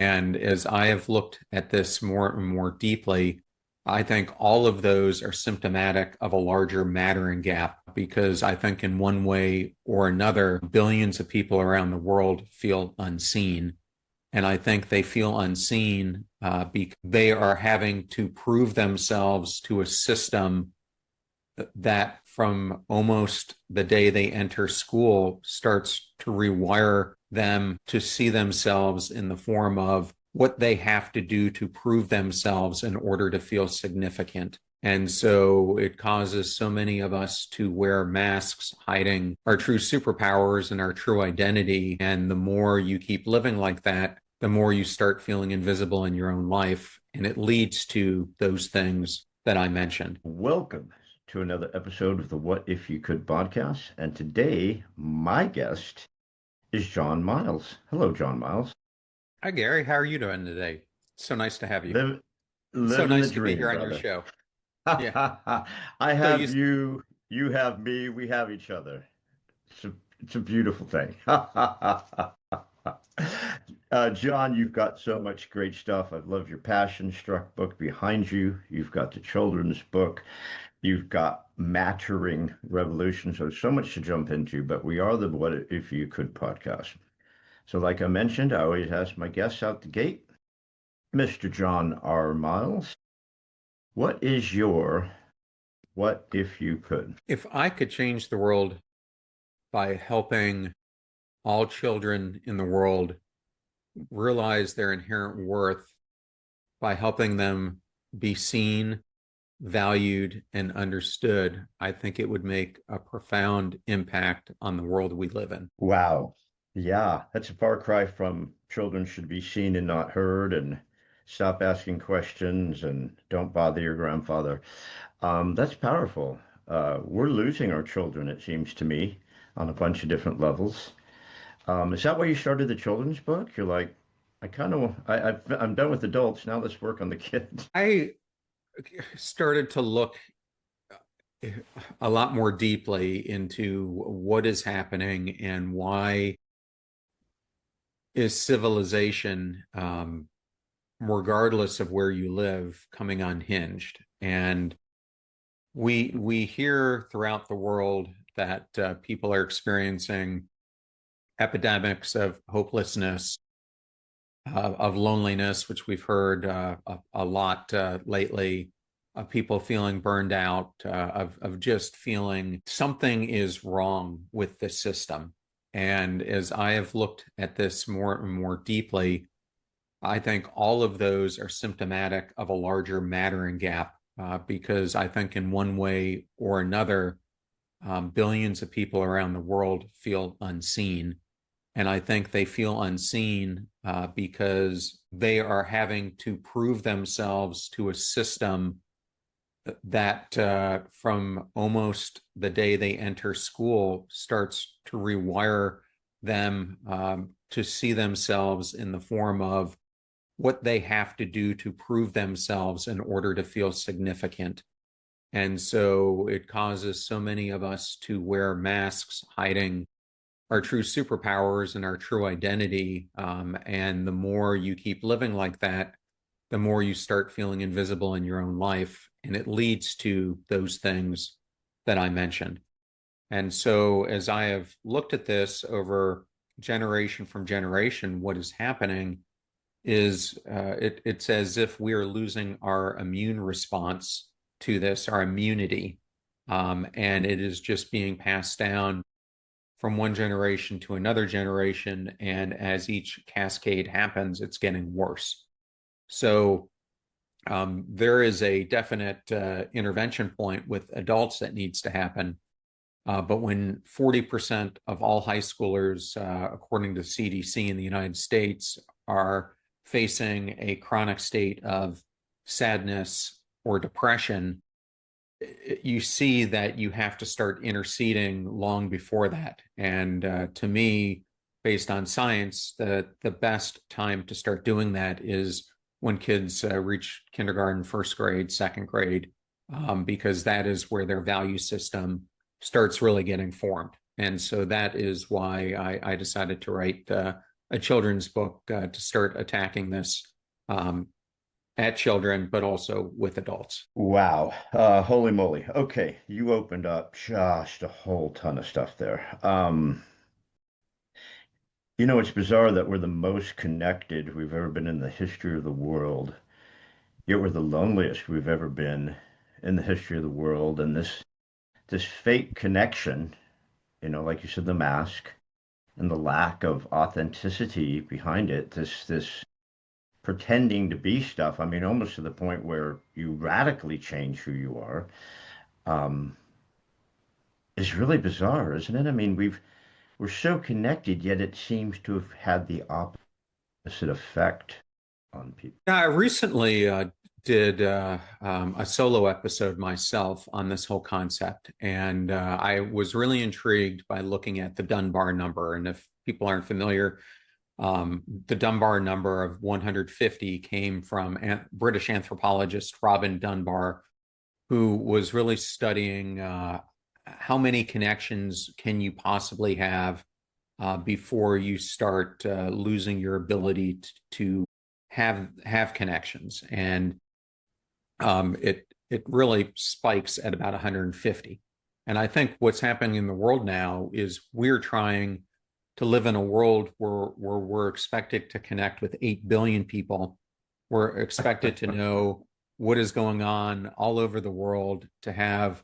And as I have looked at this more and more deeply, I think all of those are symptomatic of a larger mattering gap because I think in one way or another, billions of people around the world feel unseen. And I think they feel unseen because they are having to prove themselves to a system that from almost the day they enter school starts to rewire them to see themselves in the form of what they have to do to prove themselves in order to feel significant. And so it causes so many of us to wear masks, hiding our true superpowers and our true identity. And the more you keep living like that, the more you start feeling invisible in your own life. And it leads to those things that I mentioned. Welcome to another episode of the What If You Could podcast. And today, my guest is John Miles. Hello, John Miles. Hi, Gary. How are you doing today? So nice to have you. Live, So living the nice to be dream, here on your brother. show. Yeah. I So have you, you, you have me, we have each other. It's a beautiful thing. John, you've got so much great stuff. I love your Passion Struck book behind you. You've got the children's book. You've got Mattering Revolution. So much to jump into, but we are the What If You Could podcast. So, like I mentioned, I always ask my guests out the gate, Mr. John R. Miles, what is your What If You Could? if I could change the world by helping all children in the world realize their inherent worth by helping them be seen, valued, and understood, I think it would make a profound impact on the world we live in. Wow. Yeah, that's a far cry from children should be seen and not heard and stop asking questions and don't bother your grandfather. That's powerful. We're losing our children, it seems to me, on a bunch of different levels. Is that why you started the children's book? You're like, I'm done with adults. Now let's work on the kids. I started to look a lot more deeply into what is happening and why is civilization, regardless of where you live, coming unhinged. And we hear throughout the world that people are experiencing epidemics of hopelessness, of loneliness, which we've heard a lot lately, of people feeling burned out, of just feeling something is wrong with the system. And as I have looked at this more and more deeply, I think all of those are symptomatic of a larger mattering gap because I think in one way or another, billions of people around the world feel unseen. And I think they feel unseen because they are having to prove themselves to a system that from almost the day they enter school starts to rewire them to see themselves in the form of what they have to do to prove themselves in order to feel significant. And so it causes so many of us to wear masks, hiding our true superpowers and our true identity. And the more you keep living like that, the more you start feeling invisible in your own life. And it leads to those things that I mentioned. And so as I have looked at this over generation from generation, what is happening is it's as if we are losing our immune response to this, our immunity. And it is just being passed down from one generation to another generation. And as each cascade happens, it's getting worse. So there is a definite intervention point with adults that needs to happen. But when 40% of all high schoolers, according to CDC in the United States, are facing a chronic state of sadness or depression, you see that you have to start interceding long before that. And to me, based on science, the best time to start doing that is when kids reach kindergarten, first grade, second grade, because that is where their value system starts really getting formed. And so that is why I decided to write a children's book to start attacking this um, at children, but also with adults. Wow. Holy moly. Okay, you opened up just a whole ton of stuff there. It's bizarre that we're the most connected we've ever been in the history of the world, yet we're the loneliest we've ever been in the history of the world. And this fake connection, like you said, the mask and the lack of authenticity behind it, this pretending to be stuff. I mean, almost to the point where you radically change who you are, um, is really bizarre, isn't it? I mean, we're so connected, yet it seems to have had the opposite effect on people. Yeah, I recently did a solo episode myself on this whole concept, and I was really intrigued by looking at the Dunbar number. And if people aren't familiar, the Dunbar number of 150 came from British anthropologist Robin Dunbar, who was really studying how many connections can you possibly have before you start losing your ability to have connections, and it really spikes at about 150. And I think what's happening in the world now is we're trying to live in a world where we're expected to connect with 8 billion people. We're expected to know what is going on all over the world, to have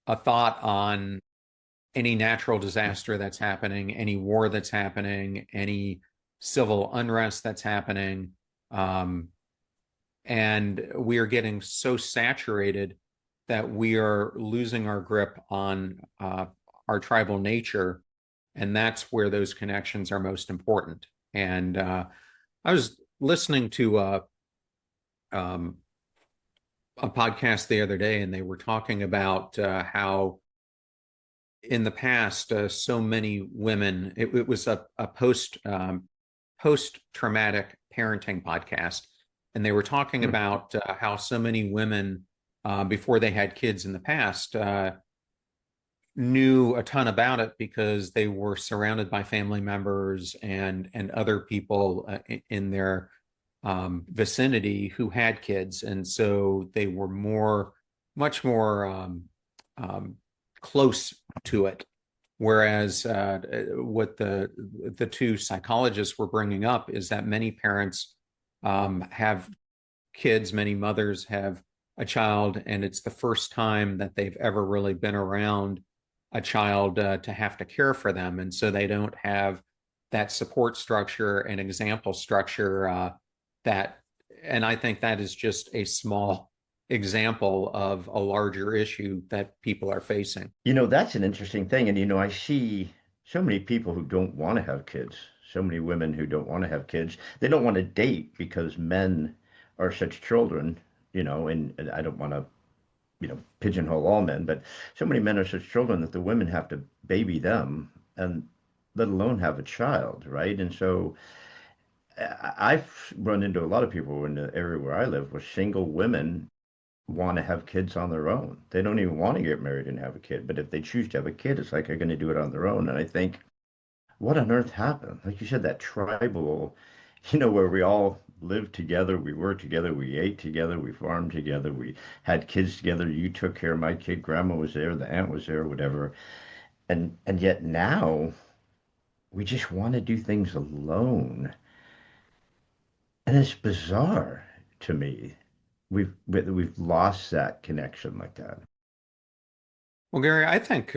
a thought on any natural disaster that's happening, any war that's happening, any civil unrest that's happening. And we are getting so saturated that we are losing our grip on our tribal nature. And that's where those connections are most important. And I was listening to um, a podcast the other day, and they were talking about how in the past, so many women, it was a post traumatic parenting podcast, and they were talking Hmm. about how so many women before they had kids in the past knew a ton about it because they were surrounded by family members and other people in their vicinity who had kids, and so they were much more um, close to it. Whereas what the two psychologists were bringing up is that many parents have kids, many mothers have a child, and it's the first time that they've ever really been around a child to have to care for them, and so they don't have that support structure and example structure that. And I think that is just a small example of a larger issue that people are facing. That's an interesting thing. And, I see so many people who don't want to have kids, so many women who don't want to have kids. They don't want to date because men are such children, and I don't want to, pigeonhole all men, but so many men are such children that the women have to baby them and let alone have a child, right? And so I've run into a lot of people in the area where I live where single women want to have kids on their own. They don't even want to get married and have a kid, but if they choose to have a kid, it's like they're going to do it on their own. And I think, what on earth happened? Like you said, that tribal, where we all lived together, we worked together, we ate together, we farmed together, we had kids together. You took care of my kid, grandma was there, the aunt was there, whatever. And yet now we just want to do things alone. And it's bizarre to me. We've lost that connection like that. Well, Gary, I think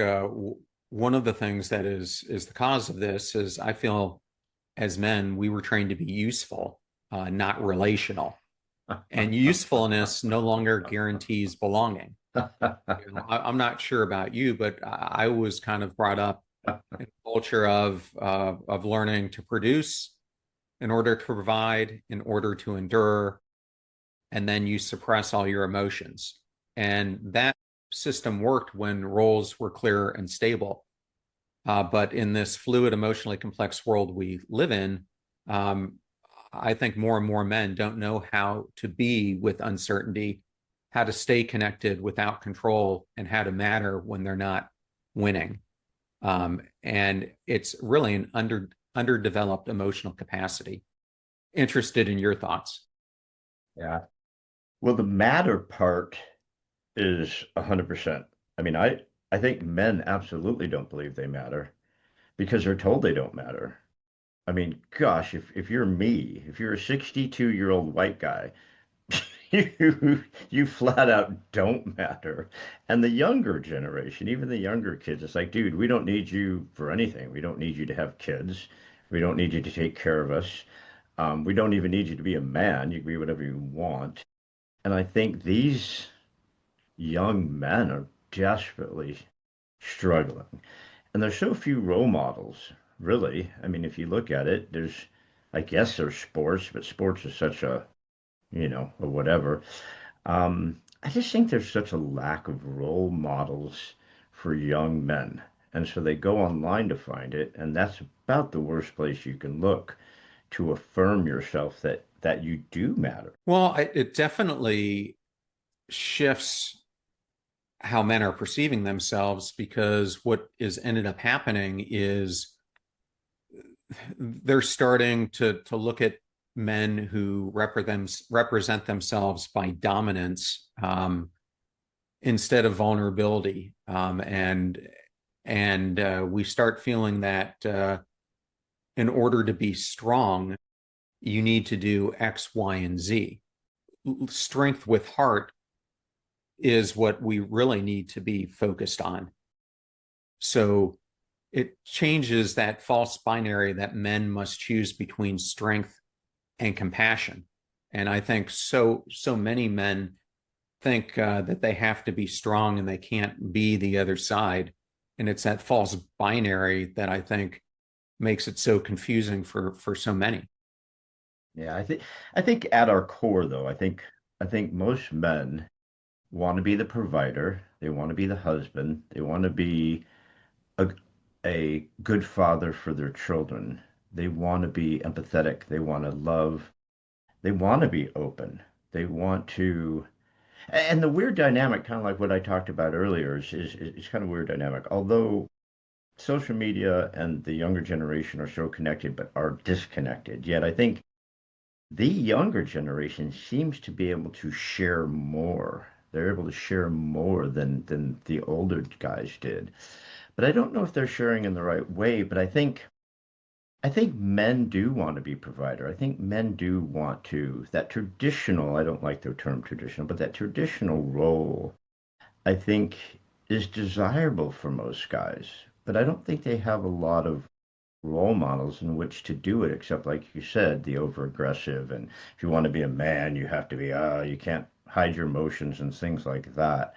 one of the things that is the cause of this is I feel as men we were trained to be useful, not relational, and usefulness no longer guarantees belonging. I'm not sure about you, but I was kind of brought up in a culture of learning to produce in order to provide, in order to endure, and then you suppress all your emotions. And that system worked when roles were clear and stable. But in this fluid, emotionally complex world we live in, um, I think more and more men don't know how to be with uncertainty, how to stay connected without control, and how to matter when they're not winning. And it's really an underdeveloped emotional capacity. Interested in your thoughts. Yeah. Well, the matter part is 100%. I mean, I think men absolutely don't believe they matter because they're told they don't matter. I mean, gosh, if you're me, if you're a 62-year-old white guy, you flat out don't matter. And the younger generation, even the younger kids, it's like, dude, we don't need you for anything. We don't need you to have kids. We don't need you to take care of us. We don't even need you to be a man. You can be whatever you want. And I think these young men are desperately struggling. And there's so few role models, really. I mean, if you look at it, I guess there's sports, but sports is such a, or whatever. I just think there's such a lack of role models for young men. And so they go online to find it, and that's about the worst place you can look to affirm yourself that you do matter. Well, it definitely shifts how men are perceiving themselves, because what is ended up happening is they're starting to look at men who represent themselves by dominance, instead of vulnerability, and we start feeling that in order to be strong, you need to do X, Y, and Z. Strength with heart is what we really need to be focused on. So it changes that false binary that men must choose between strength and compassion. And I think so many men think that they have to be strong and they can't be the other side. And it's that false binary that I think makes it so confusing for so many. Yeah, I think at our core though, I think most men want to be the provider, they want to be the husband, they want to be a, a good father for their children. They want to be empathetic, they want to love, they want to be open. They want to, and the weird dynamic, kind of like what I talked about earlier, is kind of weird dynamic. Although social media and the younger generation are so connected, but are disconnected. Yet I think the younger generation seems to be able to share more. They're able to share more than the older guys did. But I don't know if they're sharing in the right way. But I think men do want to be provider. I think men do want to that traditional, I don't like the term traditional, but that traditional role, I think is desirable for most guys. But I don't think they have a lot of role models in which to do it, except like you said, the over aggressive. And if you want to be a man, you have to be, you can't hide your emotions and things like that.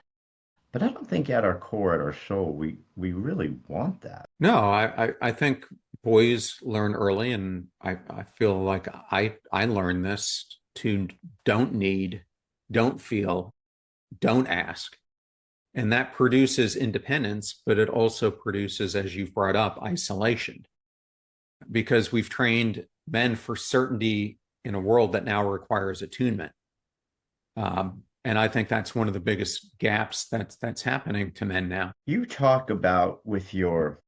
But I don't think at our core, at our soul, we really want that. No, I think boys learn early, and I feel like I learned this to don't need, don't feel, don't ask. And that produces independence, but it also produces, as you've brought up, isolation, because we've trained men for certainty in a world that now requires attunement. And I think that's one of the biggest gaps that's happening to men now. You talk about with your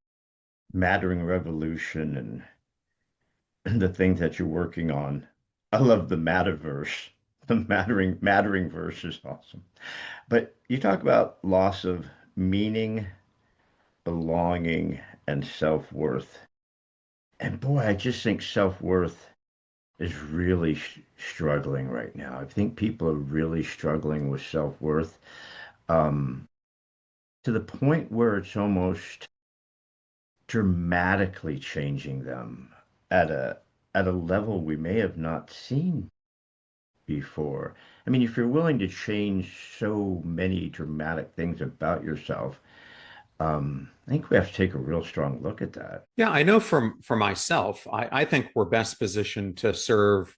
mattering revolution and the things that you're working on. I love the Matterverse. The mattering verse is awesome. But you talk about loss of meaning, belonging, and self-worth. And boy, I just think self-worth is really struggling right now. I think people are really struggling with self-worth, um, to the point where it's almost dramatically changing them at a level we may have not seen before. I mean, if you're willing to change so many dramatic things about yourself, I think we have to take a real strong look at that. Yeah, I know for myself, I think we're best positioned to serve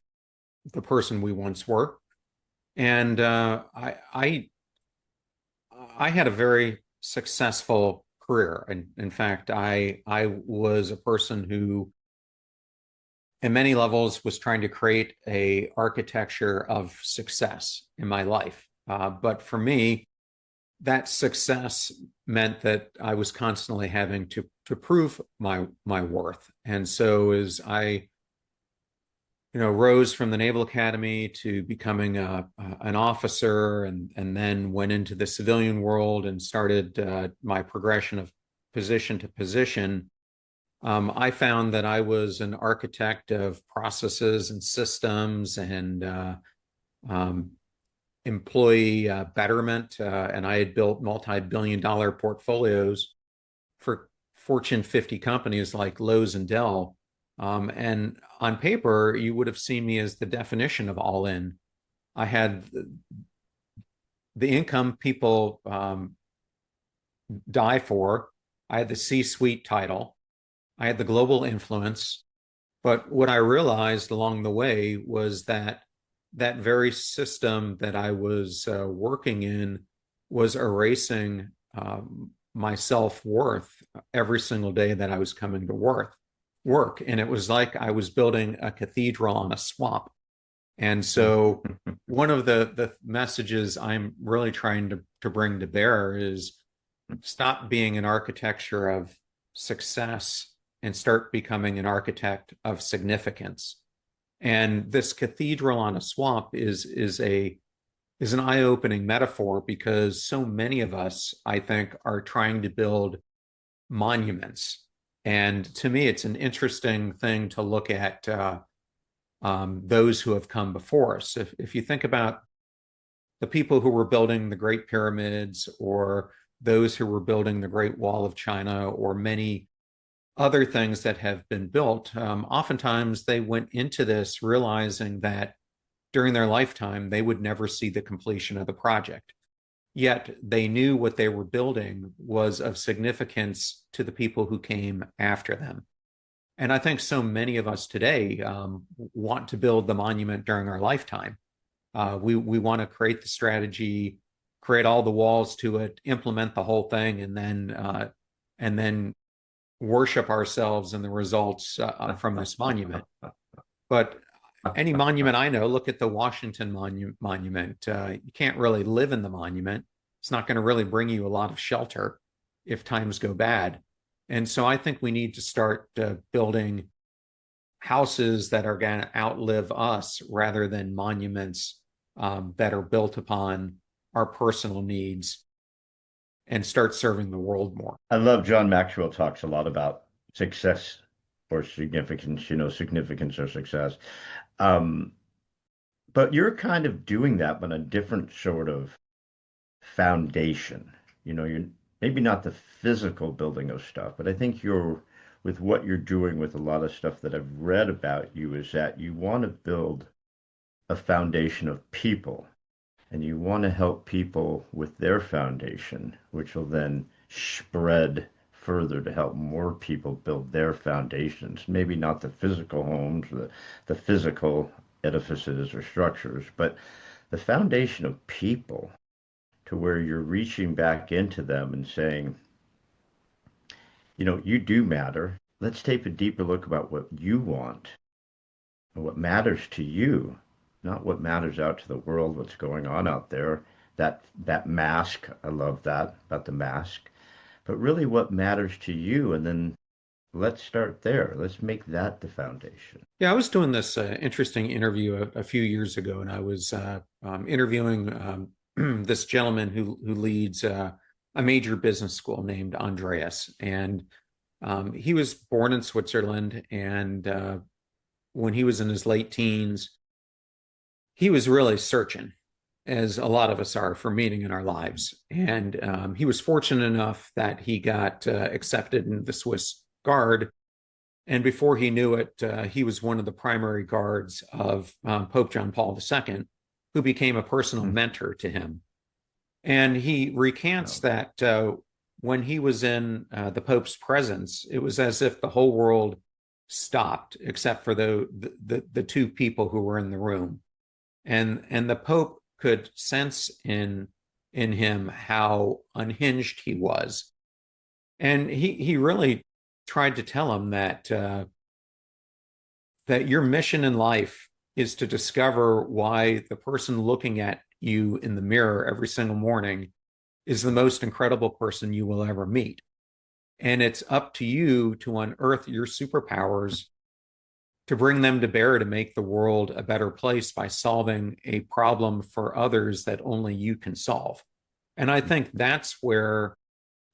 the person we once were. And I had a very successful career. And in fact, I was a person who, in many levels, was trying to create a architecture of success in my life. But for me, that success meant that I was constantly having to to prove my worth. And so as I rose from the Naval Academy to becoming an officer, and then went into the civilian world and started my progression of position to position. I found that I was an architect of processes and systems and um, employee betterment, and I had built multi-billion-dollar portfolios for Fortune 50 companies like Lowe's and Dell. And on paper, you would have seen me as the definition of all in. I had the income people die for. I had the C-suite title. I had the global influence. But what I realized along the way was that that very system that I was working in was erasing my self-worth every single day that I was coming to work. And it was like I was building a cathedral on a swamp. And so one of the messages I'm really trying to bring to bear is stop being an architecture of success and start becoming an architect of significance. And this cathedral on a swamp is an eye-opening metaphor, because so many of us, I think, are trying to build monuments. And to me, it's an interesting thing to look at those who have come before us. If you think about the people who were building the Great Pyramids, or those who were building the Great Wall of China, or many other things that have been built, oftentimes they went into this realizing that during their lifetime, they would never see the completion of the project. Yet they knew what they were building was of significance to the people who came after them. And I think so many of us today want to build the monument during our lifetime. We want to create the strategy, create all the walls to it, implement the whole thing, and then worship ourselves in the results from this monument. But any monument I know, look at the Washington monument. You can't really live in the monument. It's not going to really bring you a lot of shelter if times go bad. And so I think we need to start building houses that are going to outlive us, rather than monuments that are built upon our personal needs, and start serving the world more. I love John Maxwell talks a lot about success or significance, significance or success. Um, but you're kind of doing that, but a different sort of foundation. You're maybe not the physical building of stuff, but I think you're with what you're doing with a lot of stuff that I've read about you is that you want to build a foundation of people, and you want to help people with their foundation, which will then spread further to help more people build their foundations. Maybe not the physical homes, the physical edifices or structures, but the foundation of people, to where you're reaching back into them and saying, you do matter. Let's take a deeper look about what you want and what matters to you, not what matters out to the world, what's going on out there. That mask, I love that about the mask, but really what matters to you. And then let's start there. Let's make that the foundation. Yeah, I was doing this interesting interview a few years ago, and I was interviewing this gentleman who leads a major business school named Andreas. And he was born in Switzerland, and when he was in his late teens, he was really searching, as a lot of us are, for meaning in our lives. And he was fortunate enough that he got accepted into the Swiss Guard. And before he knew it, he was one of the primary guards of Pope John Paul II, who became a personal mentor to him. And he recants that when he was in the Pope's presence, it was as if the whole world stopped, except for the two people who were in the room. And the Pope could sense in him how unhinged he was. And he really tried to tell him that that your mission in life is to discover why the person looking at you in the mirror every single morning is the most incredible person you will ever meet. And it's up to you to unearth your superpowers to bring them to bear to make the world a better place by solving a problem for others that only you can solve. And I think that's where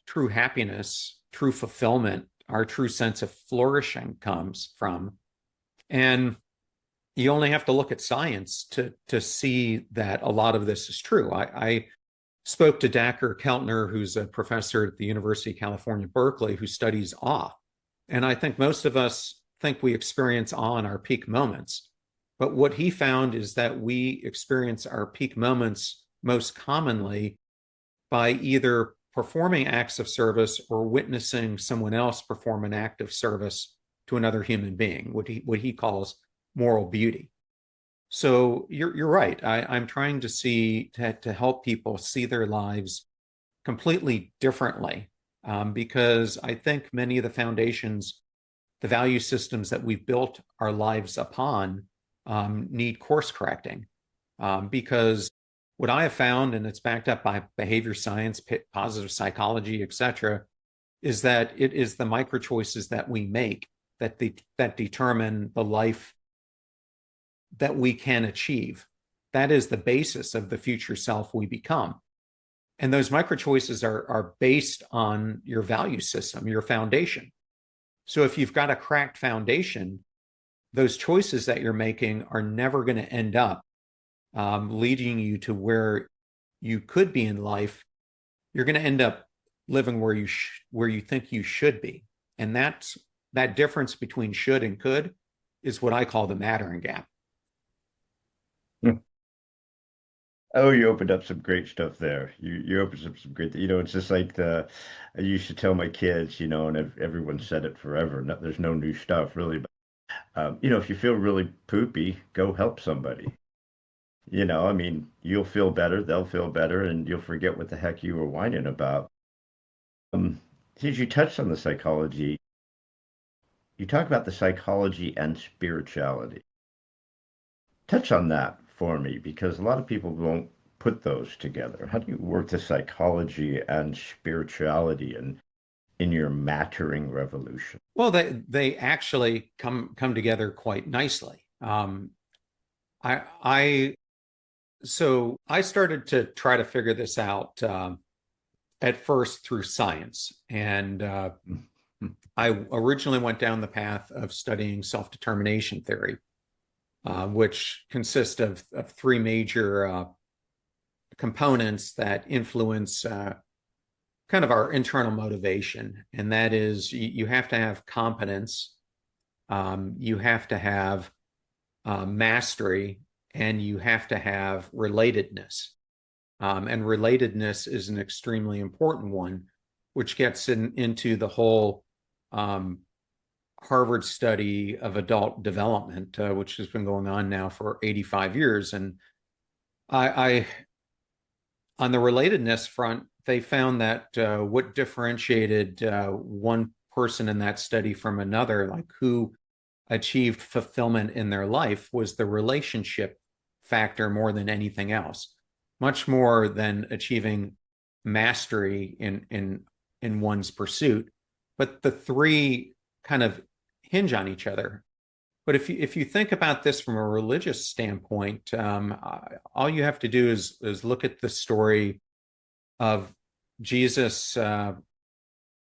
true happiness, true fulfillment, our true sense of flourishing comes from. And you only have to look at science to see that a lot of this is true. I spoke to Dacher Keltner, who's a professor at the University of California, Berkeley, who studies awe. And I think most of us think we experience awe in our peak moments. But what he found is that we experience our peak moments most commonly by either performing acts of service or witnessing someone else perform an act of service to another human being, what he calls moral beauty. So you're right. I'm trying to see to help people see their lives completely differently, because I think many of the foundations, the value systems that we've built our lives upon, need course correcting. Because what I have found, and it's backed up by behavior science, positive psychology, etc., is that it is the micro choices that we make that determine the life that we can achieve. That is the basis of the future self we become. And those micro choices are based on your value system, your foundation. So if you've got a cracked foundation, those choices that you're making are never going to end up leading you to where you could be in life. You're going to end up living where you think you should be, and that difference between should and could is what I call the mattering gap. Oh, you opened up some great stuff there. You opened up some great, it's just like I used to tell my kids, and everyone said it forever. No, there's no new stuff really, but if you feel really poopy, go help somebody. I mean, you'll feel better, they'll feel better, and you'll forget what the heck you were whining about. Since you touched on the psychology, you talk about the psychology and spirituality. Touch on that for me because a lot of people don't put those together. How do you work the psychology and spirituality in your mattering revolution? Well, they actually come together quite nicely. I so I started to try to figure this out at first through science, and I originally went down the path of studying self-determination theory, which consists of three major components that influence kind of our internal motivation. And that is you have to have competence, you have to have mastery, and you have to have relatedness. And relatedness is an extremely important one, which gets into the whole Harvard study of adult development, which has been going on now for 85 years. And I on the relatedness front, they found that what differentiated one person in that study from another, like who achieved fulfillment in their life, was the relationship factor more than anything else, much more than achieving mastery in one's pursuit. But the three kind of hinge on each other. But if you think about this from a religious standpoint, all you have to do is look at the story of Jesus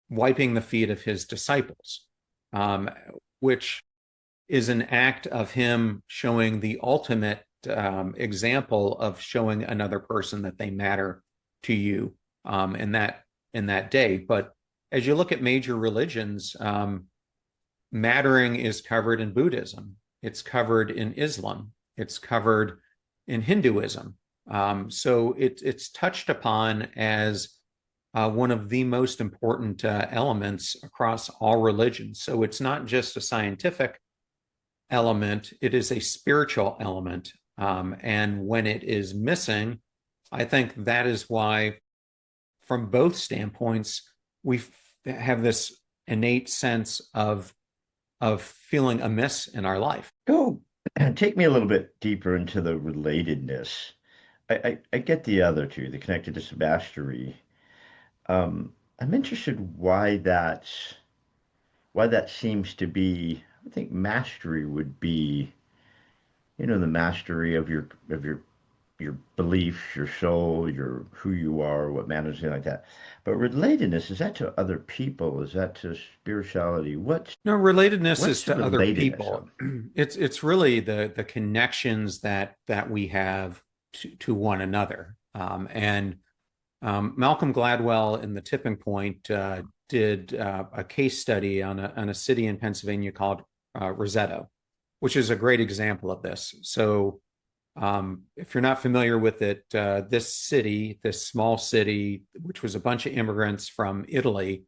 wiping the feet of his disciples, which is an act of him showing the ultimate example of showing another person that they matter to you in that day. But as you look at major religions, mattering is covered in Buddhism. It's covered in Islam. It's covered in Hinduism. So it's touched upon as one of the most important elements across all religions. So it's not just a scientific element, it is a spiritual element. And when it is missing, I think that is why, from both standpoints, we have this innate sense of feeling amiss in our life. Go take me a little bit deeper into the relatedness. I get the other two, the connectedness and mastery. I'm interested why that seems to be. I think mastery would be, the mastery of your beliefs, your soul, your who you are, what matters, anything like that. But relatedness, is that to other people? Is that to spirituality? No, relatedness is What's to other relatedness people. of? It's really the connections that we have to one another. And Malcolm Gladwell in The Tipping Point did a case study on a city in Pennsylvania called Roseto, which is a great example of this. So, if you're not familiar with it, this city, this small city, which was a bunch of immigrants from Italy,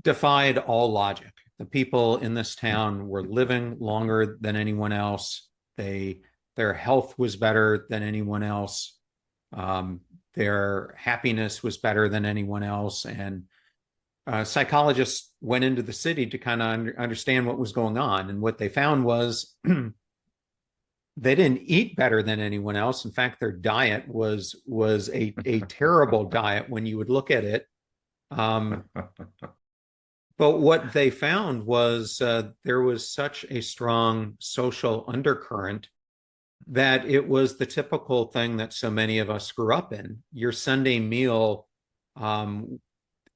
defied all logic. The people in this town were living longer than anyone else. They Their health was better than anyone else. Um, their happiness was better than anyone else, and psychologists went into the city to kind of understand what was going on. And what they found was they didn't eat better than anyone else. In fact, their diet was a terrible diet when you would look at it. Um, but what they found was there was such a strong social undercurrent that it was the typical thing that so many of us grew up in. Your Sunday meal, um,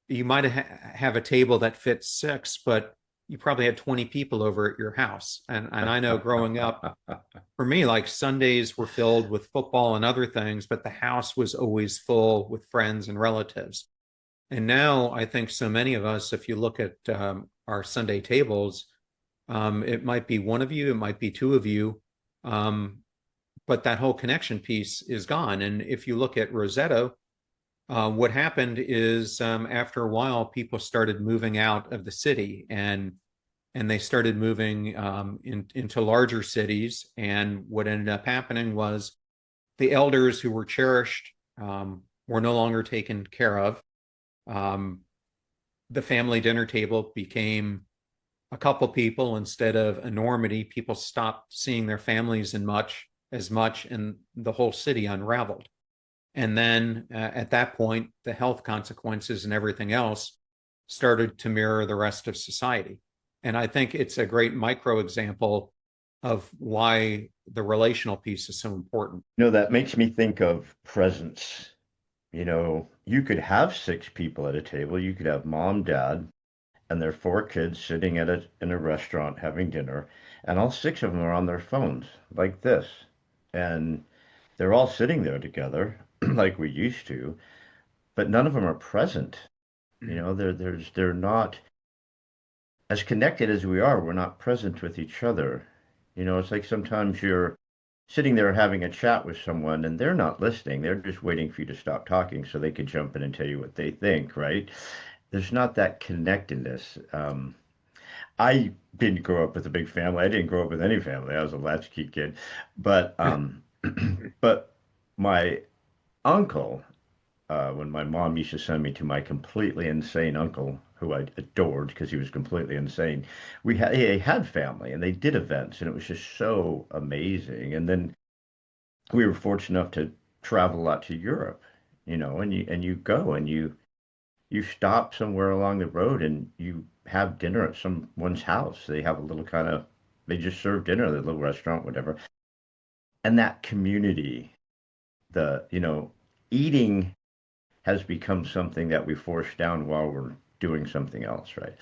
you might have a table that fits six, but you probably had 20 people over at your house. And I know growing up, for me, like Sundays were filled with football and other things, but the house was always full with friends and relatives. And now I think so many of us, if you look at our Sunday tables, it might be one of you, it might be two of you, um, but that whole connection piece is gone. And if you look at Rosetto, what happened is after a while, people started moving out of the city, and they started moving into larger cities. And what ended up happening was the elders who were cherished were no longer taken care of. Um, the family dinner table became a couple people instead of enormity. People stopped seeing their families as much, and the whole city unraveled. And then at that point, the health consequences and everything else started to mirror the rest of society. And I think it's a great micro example of why the relational piece is so important. That makes me think of presence. You could have six people at a table. You could have mom, dad, and their four kids sitting in a restaurant having dinner, and all six of them are on their phones like this. And they're all sitting there together like we used to, but none of them are present. They're not as connected as we are. We're not present with each other. It's like sometimes you're sitting there having a chat with someone and they're not listening. They're just waiting for you to stop talking so they can jump in and tell you what they think, right? There's not that connectedness. I didn't grow up with a big family. I didn't grow up with any family. I was a latchkey kid. But but my uncle, when my mom used to send me to my completely insane uncle, who I adored because he was completely insane, he had family and they did events and it was just so amazing. And then we were fortunate enough to travel a lot to Europe, and you go and you stop somewhere along the road and you have dinner at someone's house. They have a little they just serve dinner at a little restaurant, whatever. And that community, eating has become something that we force down while we're doing something else, right?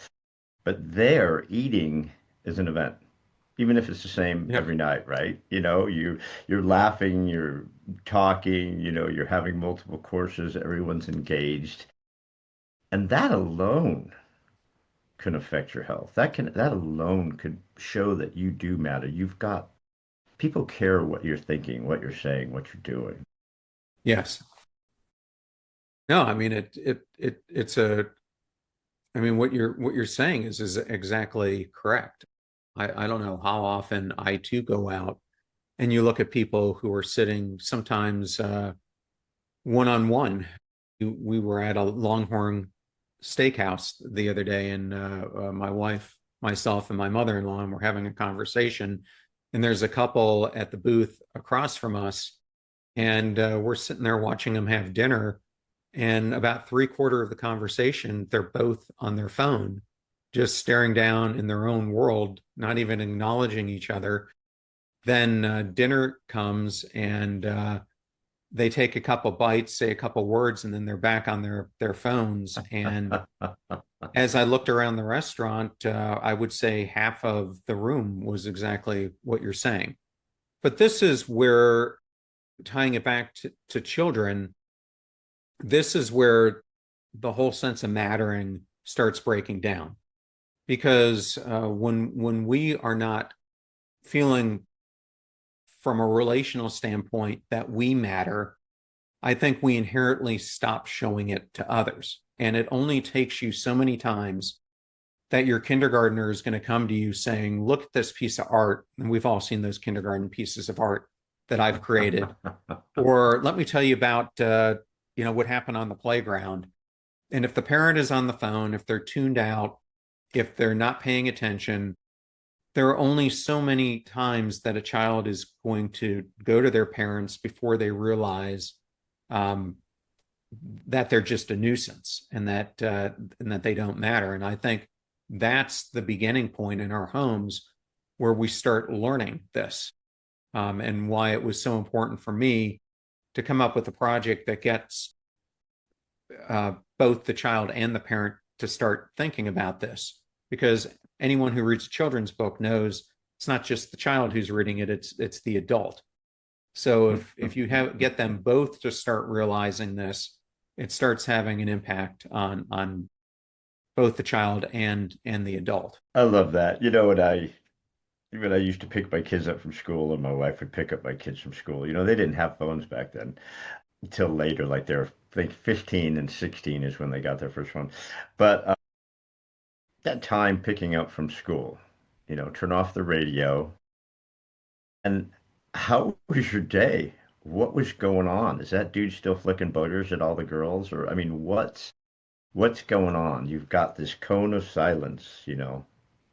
But there, eating is an event, even if it's the same Yep. every night, right? You're laughing, you're talking, you're having multiple courses, everyone's engaged. And that alone can affect your health. That alone could show that you do matter. You've got people care what you're thinking, what you're saying, what you're doing. Yes. No, I mean it's a I mean what you're saying is exactly correct. I don't know how often I too go out and you look at people who are sitting sometimes one on one. We were at a Longhorn steakhouse the other day, and my wife, myself, and my mother-in-law, and we're having a conversation. And there's a couple at the booth across from us, and we're sitting there watching them have dinner. And about three-quarter of the conversation, they're both on their phone, just staring down in their own world, not even acknowledging each other. Then dinner comes and they take a couple bites, say a couple words, and then they're back on their phones. And as I looked around the restaurant, I would say half of the room was exactly what you're saying. But this is where, tying it back to children, this is where the whole sense of mattering starts breaking down. Because when we are not feeling from a relational standpoint that we matter, I think we inherently stop showing it to others. And it only takes you so many times that your kindergartner is going to come to you saying, look at this piece of art. And we've all seen those kindergarten pieces of art that I've created. Or let me tell you about, what happened on the playground. And if the parent is on the phone, if they're tuned out, if they're not paying attention, there are only so many times that a child is going to go to their parents before they realize um, that they're just a nuisance and that they don't matter. And I think that's the beginning point in our homes where we start learning this, and why it was so important for me to come up with a project that gets both the child and the parent to start thinking about this, because anyone who reads a children's book knows it's not just the child who's reading it, it's the adult. So if you get them both to start realizing this, it starts having an impact on both the child and the adult. I love that. When I used to pick my kids up from school and my wife would pick up my kids from school, they didn't have phones back then until later, like they're, I think 15 and 16 is when they got their first phone. But that time picking up from school, turn off the radio. And how was your day? What was going on? Is that dude still flicking boogers at all the girls? Or, I mean, what's going on? You've got this cone of silence,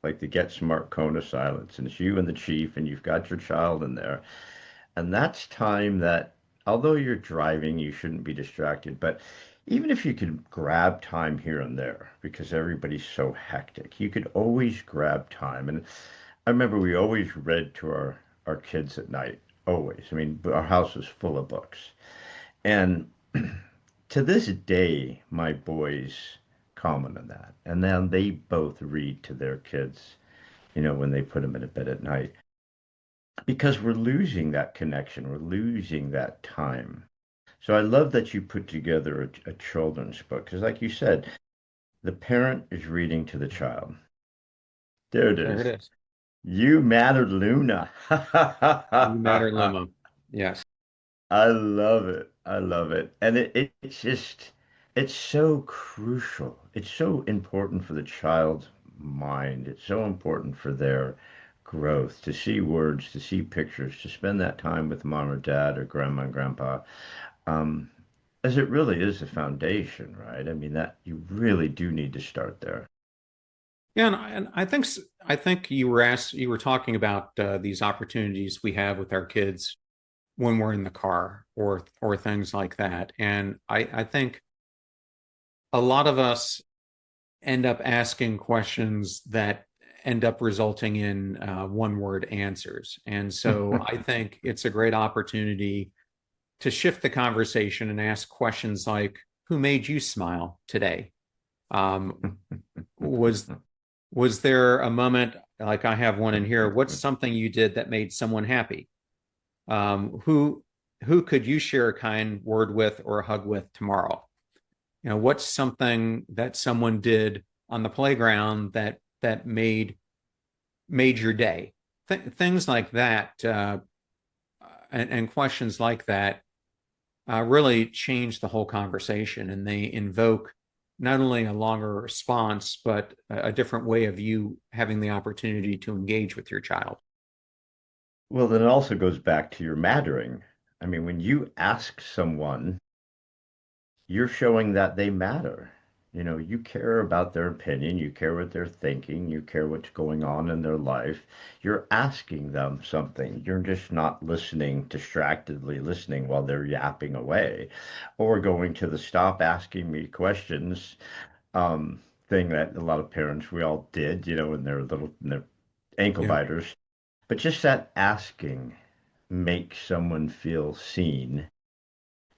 like the Get Smart cone of silence, and it's you and the chief, and you've got your child in there. And that's time that, although you're driving, you shouldn't be distracted. But even if you could grab time here and there, because everybody's so hectic, you could always grab time. And I remember we always read to our kids at night, always. I mean, our house was full of books. And to this day, my boys comment on that. And then they both read to their kids, when they put them in bed at night. Because we're losing that connection, we're losing that time. So I love that you put together a children's book. Because, like you said, the parent is reading to the child. There it There is. it is. You mattered, Luna. You matter, Luma. Yes. I love it. I love it. And it's just, it's so crucial. It's so important for the child's mind. It's so important for their growth to see words, to see pictures, to spend that time with mom or dad or grandma and grandpa. Um, as it really is the foundation, right? I mean, that you really do need to start there. Yeah, and I think you were talking about these opportunities we have with our kids when we're in the car or things like that. And I think a lot of us end up asking questions that end up resulting in one word answers. And so I think it's a great opportunity to shift the conversation and ask questions like, who made you smile today? Um, was was there a moment, like I have one in here, what's something you did that made someone happy? Um, who who could you share a kind word with or a hug with tomorrow? What's something that someone did on the playground that made your day? Things like that, and questions like that really change the whole conversation, and they invoke not only a longer response, but a different way of you having the opportunity to engage with your child. Well, then it also goes back to your mattering. I mean, when you ask someone, you're showing that they matter. You know, you care about their opinion, you care what they're thinking, you care what's going on in their life. You're asking them something. You're just not listening, distractedly listening while they're yapping away, or going to the stop asking me questions thing that a lot of parents we all did, you know, when they're little, in their ankle Yeah. biters. But just that asking makes someone feel seen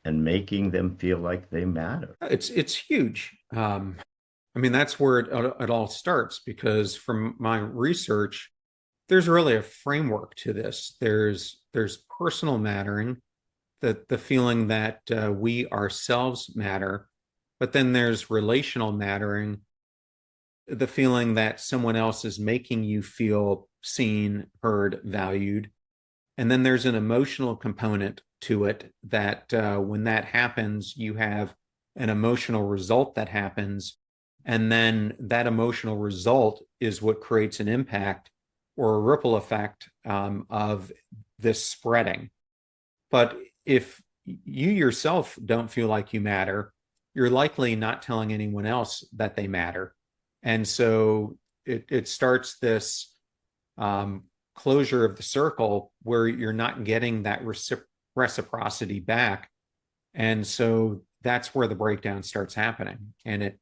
and making them feel like they matter. It's huge. I mean, that's where it all starts because from my research, there's really a framework to this. There's personal mattering, the feeling that we ourselves matter, but then there's relational mattering, the feeling that someone else is making you feel seen, heard, valued. And then there's an emotional component to it that when that happens, you have an emotional result that happens. And then that emotional result is what creates an impact or a ripple effect of this spreading. But if you yourself don't feel like you matter, you're likely not telling anyone else that they matter. And so it starts this um, closure of the circle where you're not getting that reciprocity back. And so that's where the breakdown starts happening. And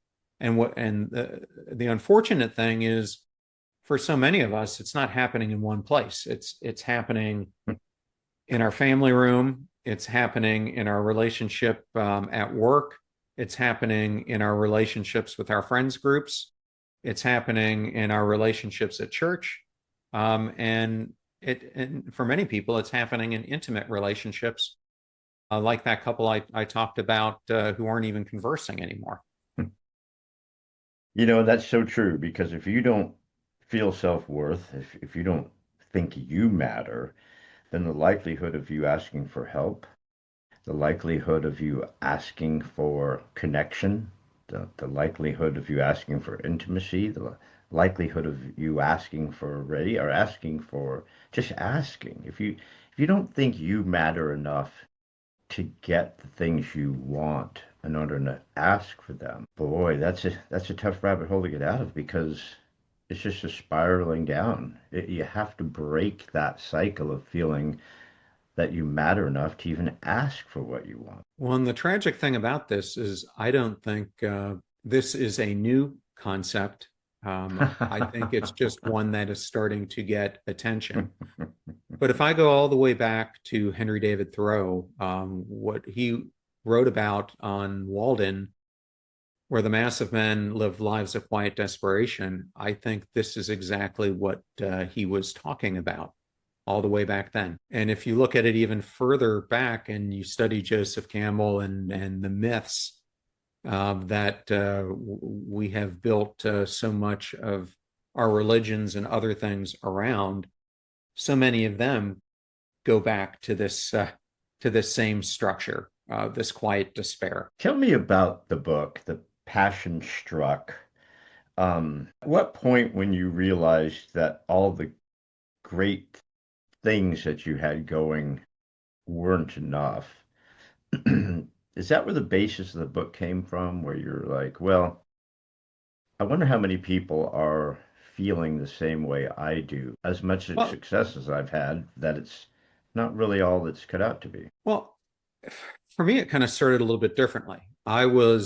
the unfortunate thing is for so many of us, it's not happening in one place. It's happening in our family room. It's happening in our relationship at work. It's happening in our relationships with our friends groups. It's happening in our relationships at church. And for many people, it's happening in intimate relationships, like that couple I talked about who aren't even conversing anymore. You know, that's so true because if you don't feel self-worth, if you don't think you matter, then the likelihood of you asking for help, the likelihood of you asking for connection, the likelihood of you asking for intimacy, the likelihood of you asking for ready or asking for just asking. If you don't think you matter enough to get the things you want in order to ask for them, boy, that's a tough rabbit hole to get out of because it's just a spiraling down. You have to break that cycle of feeling that you matter enough to even ask for what you want. Well, and the tragic thing about this is I don't think this is a new concept. I think it's just one that is starting to get attention. But if I go all the way back to Henry David Thoreau, what he wrote about on Walden, where the mass of men live lives of quiet desperation, I think this is exactly what he was talking about all the way back then. And if you look at it even further back and you study Joseph Campbell and the myths that we have built so much of our religions and other things around, so many of them go back to this same structure, this quiet despair. Tell me about the book, The Passion Struck. At what point when you realized that all the great things that you had going weren't enough? Is that where the basis of the book came from, where you're like, well, I wonder how many people are feeling the same way I do, as much Well, success as I've had, that it's not really all it's cut out to be. well, for me, it kind of started a little bit differently. I grew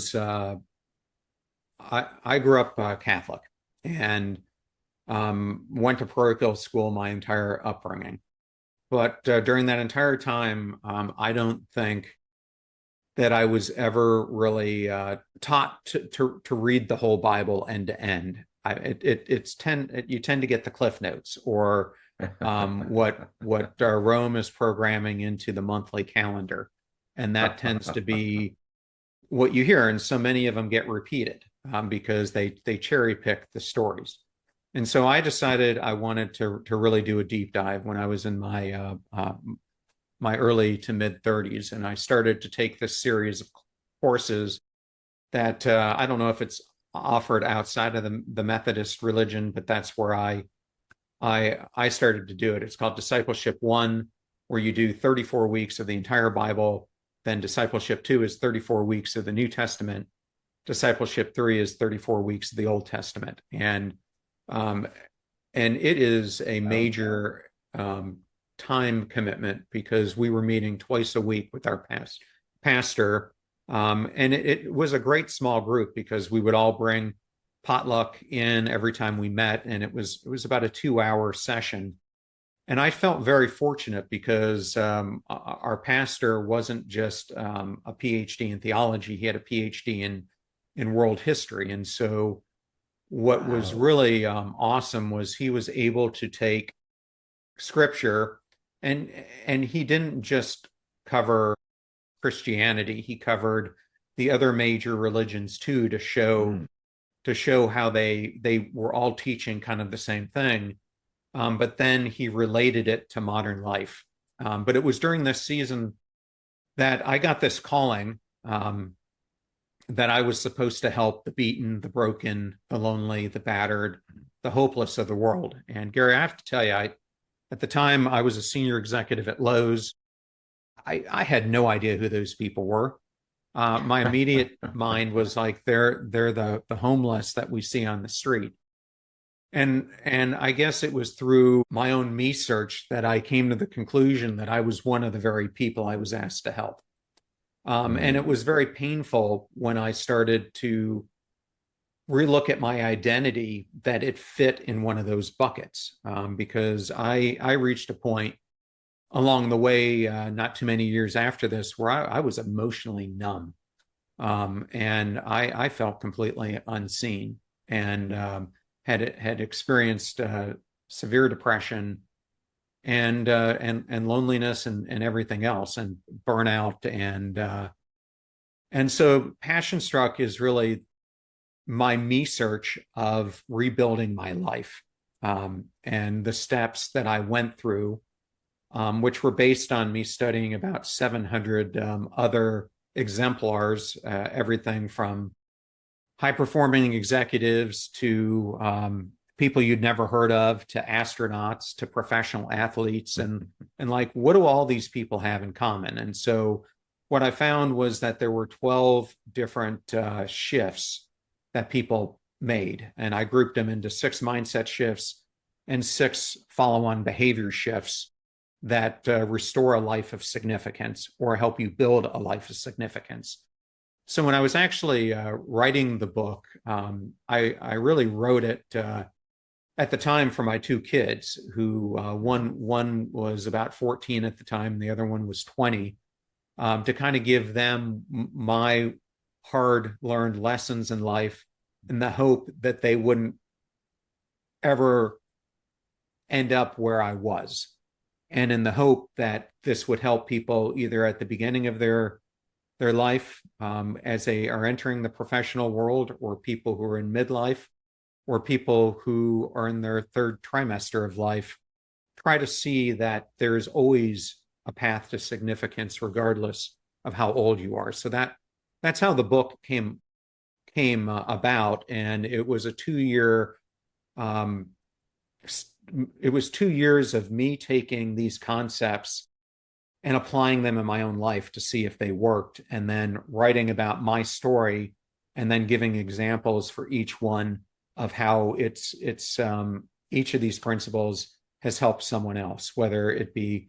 up Catholic and went to parochial school my entire upbringing. But during that entire time, I don't think that I was ever really taught to read the whole Bible end to end. You tend to get the cliff notes or what Rome is programming into the monthly calendar, and that tends to be what you hear, and so many of them get repeated because they cherry pick the stories. And so I decided I wanted to really do a deep dive when I was in my early to mid 30s, and I started to take this series of courses that I don't know if it's offered outside of the Methodist religion, but that's where I started to do it. It's called Discipleship One, where you do 34 weeks of the entire Bible. Then Discipleship Two is 34 weeks of the New Testament. discipleship 3 is 34 weeks of the Old Testament. Um, and it is a Oh, major time commitment because we were meeting twice a week with our pastor. And it was a great small group because we would all bring potluck in every time we met, and it was about a 2 hour session. And I felt very fortunate because our pastor wasn't just a PhD in theology; he had a PhD in world history. And so, what was wow. really awesome was he was able to take scripture, and and he didn't just cover Christianity; he covered the other major religions too, Mm. to show how they were all teaching kind of the same thing. But then he related it to modern life. But it was during this season that I got this calling, that I was supposed to help the beaten, the broken, the lonely, the battered, the hopeless of the world. And Gary, I have to tell you, at the time I was a senior executive at Lowe's. I had no idea who those people were. My immediate mind was like they're the homeless that we see on the street. And I guess it was through my own me search that I came to the conclusion that I was one of the very people I was asked to help. And it Mm. was very painful when I started to relook at my identity that it fit in one of those buckets, because I reached a point along the way, not too many years after this, where I was emotionally numb, and I felt completely unseen, and had experienced severe depression and loneliness and everything else, and burnout, and so Passion Struck is really my me search of rebuilding my life, and the steps that I went through, which were based on me studying about 700 other exemplars, everything from high performing executives to people you'd never heard of, to astronauts, to professional athletes, and like, what do all these people have in common? And so what I found was that there were 12 different shifts that people made, and I grouped them into 6 mindset shifts and 6 follow-on behavior shifts that restore a life of significance or help you build a life of significance. So when I was actually writing the book, I really wrote it at the time for my 2 kids, who one was about 14 at the time, and the other one was 20, to kind of give them my hard learned lessons in life, in the hope that they wouldn't ever end up where I was, and in the hope that this would help people either at the beginning of their life, as they are entering the professional world, or people who are in midlife, or people who are in their third trimester of life. Try to see that there is always a path to significance, regardless of how old you are. So that's how the book came about, and it was a 2 year. Um, it was 2 years of me taking these concepts and applying them in my own life to see if they worked, and then writing about my story, and then giving examples for each one of how it's each of these principles has helped someone else, whether it be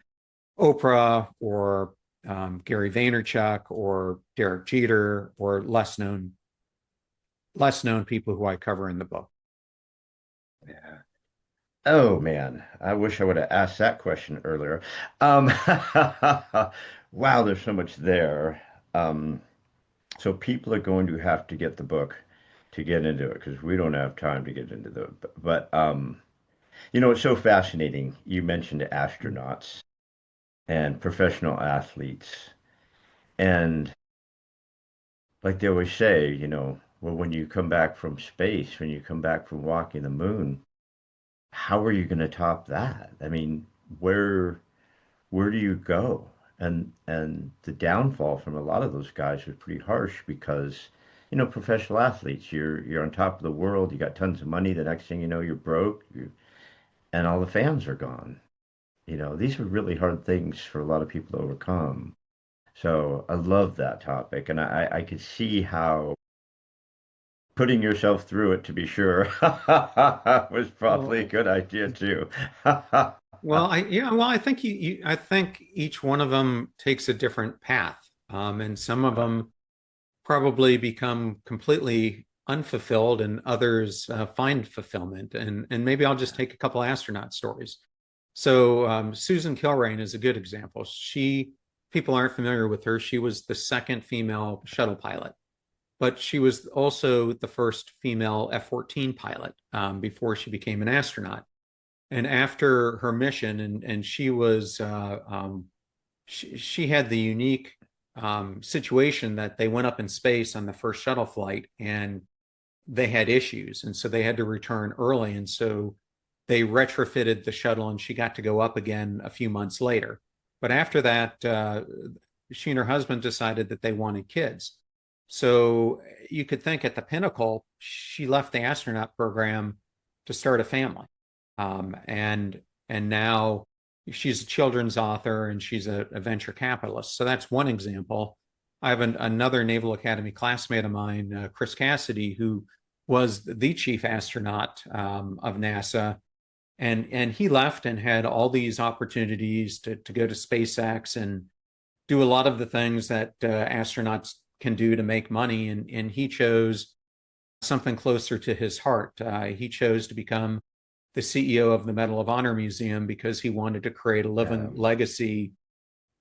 Oprah or Gary Vaynerchuk or Derek Jeter, or less known people who I cover in the book. Yeah. Oh man, I wish I would have asked that question earlier. Um, wow, there's so much there. Um, so people are going to have to get the book to get into it because we don't have time to get into the. But it's so fascinating. You mentioned astronauts and professional athletes, and like they always say, well, when you come back from space, when you come back from walking the moon, how are you going to top that? I mean, where do you go? And the downfall from a lot of those guys was pretty harsh because, professional athletes, you're on top of the world, you got tons of money, the next thing you know, you're broke, and all the fans are gone. These are really hard things for a lot of people to overcome. So I love that topic, and I could see how putting yourself through it, to be sure, was probably a Well, good idea too. I think I think each one of them takes a different path, and some of them probably become completely unfulfilled, and others find fulfillment. And maybe I'll just take a couple astronaut stories. So Susan Kilrain is a good example. People aren't familiar with her. She was the second female shuttle pilot, but she was also the first female F-14 pilot before she became an astronaut. And after her mission, and she had the unique situation that they went up in space on the first shuttle flight, and they had issues, and so they had to return early, and so they retrofitted the shuttle, and she got to go up again a few months later. But after that, she and her husband decided that they wanted kids. So you could think at the pinnacle, she left the astronaut program to start a family. And now she's a children's author, and she's a venture capitalist. So that's one example. I have another Naval Academy classmate of mine, Chris Cassidy, who was the chief astronaut of NASA, and he left and had all these opportunities to go to SpaceX and do a lot of the things that astronauts can do to make money, and he chose something closer to his heart. He chose to become the CEO of the Medal of Honor Museum because he wanted to create a living Um, legacy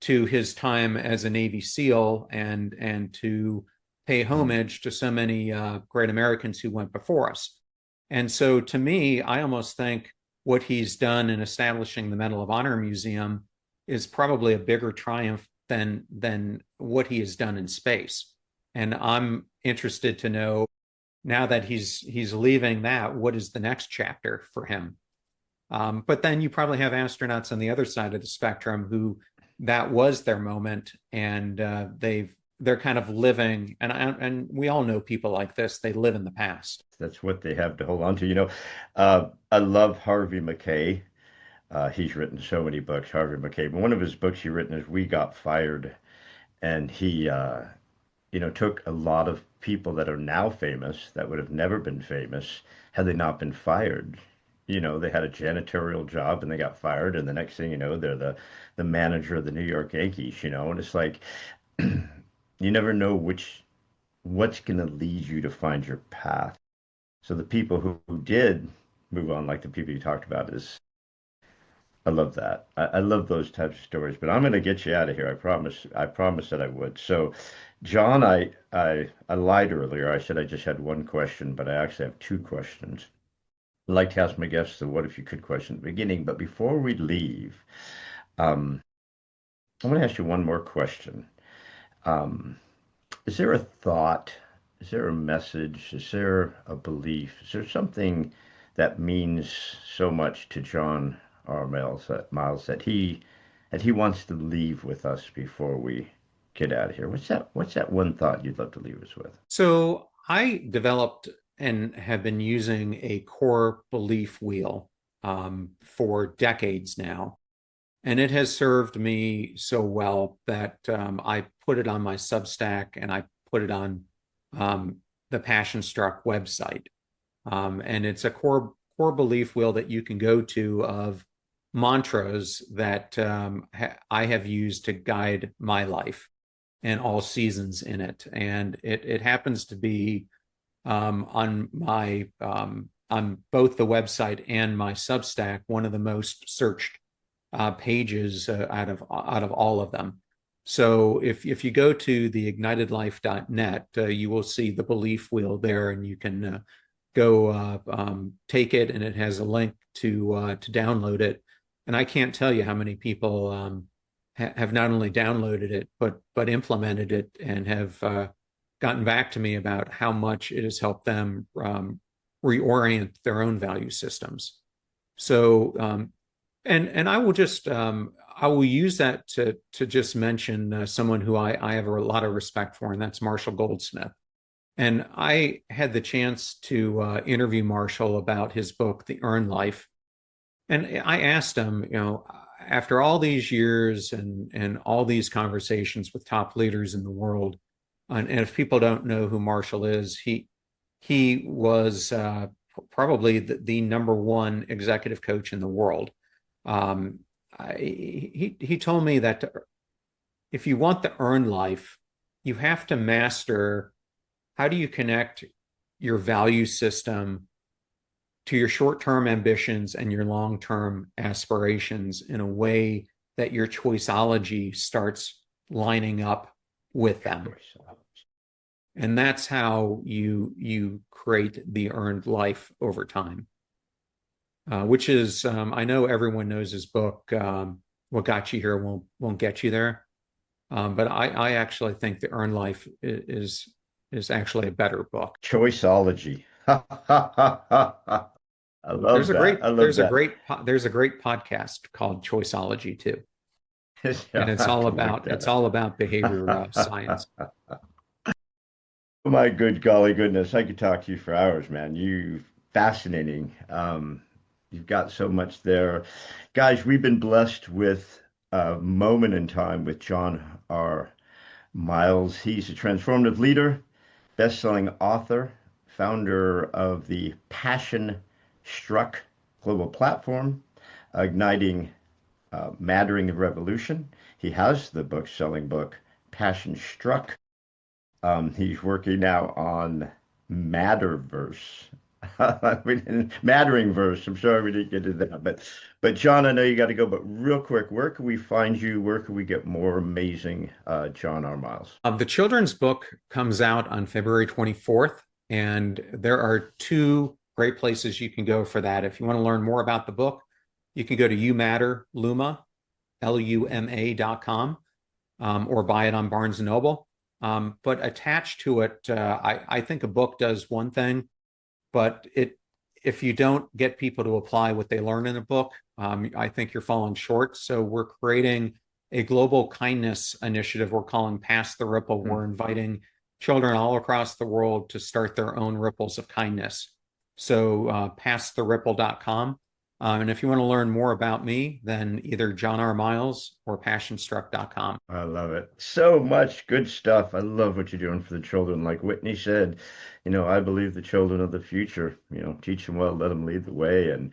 to his time as a Navy SEAL, and to pay homage to so many great Americans who went before us. And so to me, I almost think what he's done in establishing the Medal of Honor Museum is probably a bigger triumph than what he has done in space. And I'm interested to know, now that he's leaving that, what is the next chapter for him? But then you probably have astronauts on the other side of the spectrum who that was their moment, and they're kind of living. And we all know people like this. They live in the past. that's what they have to hold on to. I love Harvey Mackay. He's written so many books, Harvey Mackay. But one of his books he written is We Got Fired, and he took a lot of people that are now famous that would have never been famous had they not been fired. They had a janitorial job and they got fired, and the next thing you know, they're the manager of the New York Yankees, and it's like you never know what's going to lead you to find your path. So the people who did move on, like the people you talked about, is I love that. I love those types of stories. But I'm going to get you out of here. I promise. I promised that I would. So, John, I lied earlier. I said I just had one question, but I actually have two questions. I like to ask my guests the "What if you could" question at the beginning. But before we leave, um, I want to ask you one more question. Um, is there a thought? Is there a message? Is there a belief? Is there something that means so much to John R. Miles that he wants to leave with us before we get out of here? What's that one thought you'd love to leave us with? So I developed and have been using a core belief wheel for decades now. And it has served me so well that I put it on my Substack, and I put it on the Passion Struck website. And it's a core belief wheel that you can go to of mantras that I have used to guide my life and all seasons in it. And it happens to be on both the website and my Substack one of the most searched pages out of all of them. So if you go to theignitedlife.net, you will see the belief wheel there, and you can go take it, and it has a link to download it. And I can't tell you how many people have not only downloaded it but implemented it, and have gotten back to me about how much it has helped them reorient their own value systems. So and I will use that to just mention someone who I have a lot of respect for, and that's Marshall Goldsmith. And I had the chance to interview Marshall about his book, The Earned Life. And I asked him, after all these years and all these conversations with top leaders in the world, and if people don't know who Marshall is, he was probably the number one executive coach in the world. Um, he told me that if you want the earned life, you have to master how do you connect your value system to your short-term ambitions and your long-term aspirations in a way that your choiceology starts lining up with them. And that's how you create the earned life over time, which is I know everyone knows his book, "What Got You Here Won't Get You There," but I actually think the earned life is actually a better book. Choiceology. I love that. I love that. There's a great podcast called Choiceology too, and I'll have to look that it's up. all about behavior science. My good golly goodness, I could talk to you for hours, man. You fascinating. You've got so much there. Guys, we've been blessed with a moment in time with John R. Miles. He's a transformative leader, best-selling author, founder of the Passion Struck global platform, igniting Mattering the Revolution. He has the book-selling book, Passion Struck. He's working now on Matterverse. Mattering verse. I'm sorry we didn't get to that, but John, I know you got to go. But real quick, where can we find you? Where can we get more amazing John R. Miles? The children's book comes out on February 24th, and there are two great places you can go for that. If you want to learn more about the book, you can go to Luma.com, or buy it on Barnes and Noble. But attached to it, I think a book does one thing, but if you don't get people to apply what they learn in a book, I think you're falling short. So we're creating a global kindness initiative we're calling Pass the Ripple. Hmm. We're inviting children all across the world to start their own ripples of kindness. So passtheripple.com. And if you want to learn more about me, then either John R. Miles or passionstruck.com. I love it. So much good stuff. I love what you're doing for the children. Like Whitney said, I believe the children of the future. Teach them well, let them lead the way, and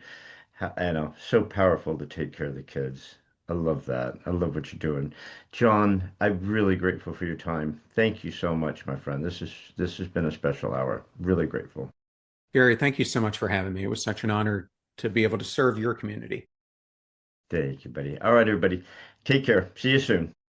so powerful to take care of the kids. I love that. I love what you're doing. John, I'm really grateful for your time. Thank you so much, my friend. This has been a special hour. Really grateful. Gary, thank you so much for having me. It was such an honor to be able to serve your community. Thank you, buddy. All right, everybody. Take care. See you soon.